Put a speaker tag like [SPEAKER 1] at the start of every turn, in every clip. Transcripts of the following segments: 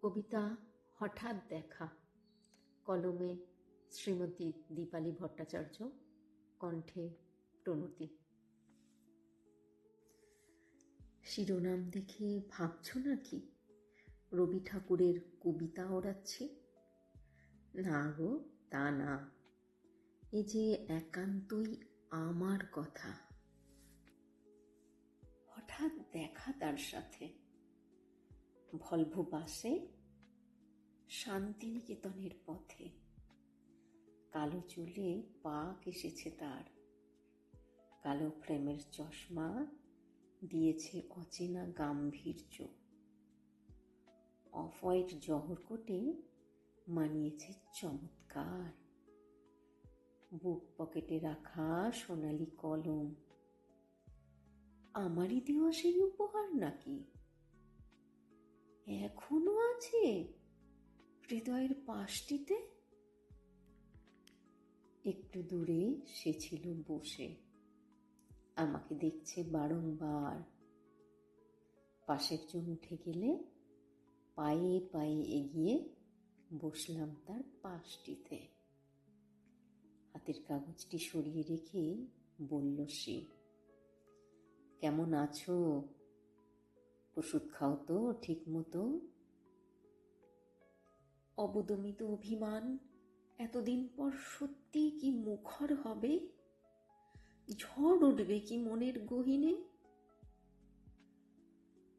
[SPEAKER 1] কবিতা হঠাৎ দেখা, কলমে শ্রীমতী দীপালি ভট্টাচার্য, কণ্ঠে প্রণতি। শিরোনাম দেখে ভাবছ নাকি রবি ঠাকুরের কবিতা ওড়াচ্ছি? না গো, তা না। এ যে একান্তই আমার কথা। হঠাৎ দেখা তার সাথে, ভলভো বাসে, শান্তিনিকেতনের পথে। কালো চুলে পাক এসেছে তার, কালো ফ্রেমের চশমা দিয়েছে অচেনা গাম্ভীর্য। অফ হোয়াইট জহর কোটে মানিয়েছে চমৎকার। বুক পকেটে রাখা সোনালি কলম, আমারই দেওয়া সেই উপহার নাকি? এখনো আছে হৃদয়ের পাশটিতে। একটু দূরে সে ছিল বসে, আমাকে দেখছে বারংবার। পাশের জন উঠে গেলে পায়ে পায়ে এগিয়ে বসলাম তার পাশটিতে। হাতের কাগজটি সরিয়ে রেখে বলল সে, কেমন আছো? ওষুধ খাও তো ঠিক মতো? অবদমিত অভিমান এতদিন পর সত্যি কি মুখর হবে? ঝড় উঠবে কি মনের গহীনে?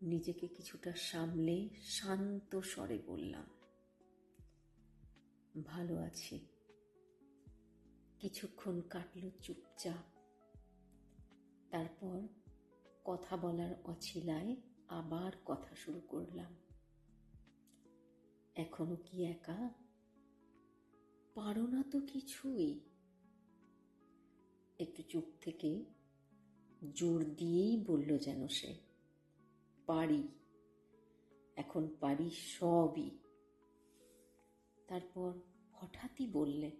[SPEAKER 1] নিজেকে কিছুটা সামলে শান্ত স্বরে বললাম, ভালো আছি। কিছুক্ষণ কাটল চুপচাপ। তারপর কথা বলার অছিলায় আবার কথা শুরু করলাম। এখনো কি একা? পারো না তো কিছুই। একটু চুপ থেকে জোর দিয়েই বলল যেন সে, পারি, এখন পারি সবই। তারপর হঠাৎই বললে,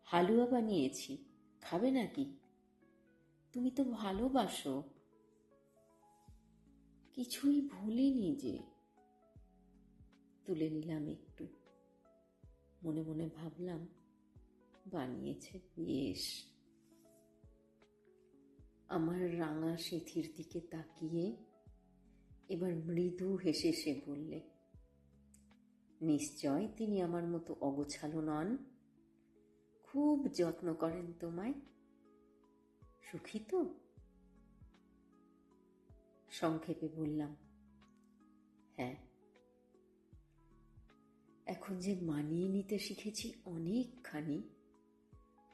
[SPEAKER 1] হালুয়া বানিয়েছি, খাবে নাকি? তুমি তো ভালোবাসো। কিছুই ভুলিনি যে। তুলে নিলাম একটু। মনে মনে ভাবলাম, বানিয়েছে বেশ। আমার রাঙা সেথির দিকে তাকিয়ে এবার মৃদু হেসে সে বললে, নিশ্চয় তিনি আমার মতো অগোছালো নন, খুব যত্ন করেন তোমায়। সুখী তো? সংক্ষেপে বললাম, হ্যাঁ। এখন যে মানিয়ে নিতে শিখেছি অনেকখানি,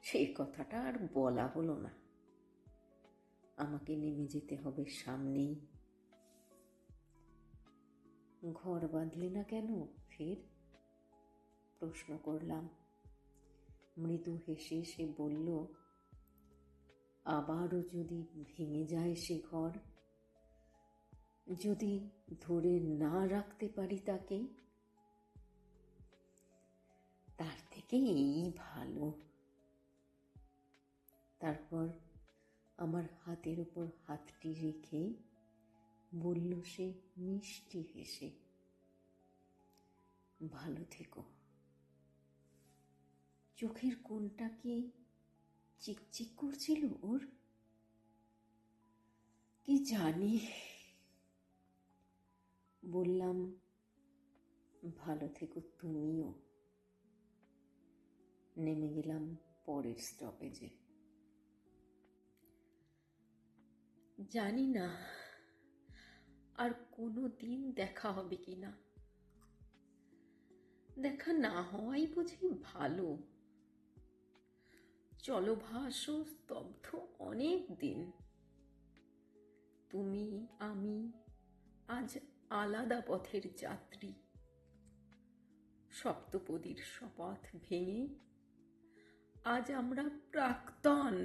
[SPEAKER 1] সেই কথাটা আর বলা হলো না। আমাকে নেমে যেতে হবে সামনেই। ঘর বাঁধলে না কেন ফের? প্রশ্ন করলাম। মৃদু হেসে সে বলল, আবারও যদি ভেঙে যায় সে ঘর, যদি ধরে না রাখতে পারি তাকে, তার থেকে এই ভালো। তারপর আমার হাতের উপর হাতটি রেখে বলল সে মিষ্টি হেসে, ভালো থেকো। চোখের কোণটা কি চিকচিক করছিল ওর? কি জানি। বললাম, ভালো থেকো তুমিও। নেমে গেলাম পরের স্টপেজে। জানি না আর কোনো দিন দেখা হবে কিনা। দেখা না হওয়াই বুঝি ভালো। চলভাসও স্তব্ধ অনেক দিন। তুমি আমি আজ আলাদা পথের যাত্রী। সপ্তপদীর শপথ ভেঙে আজ আমরা প্রাক্তন।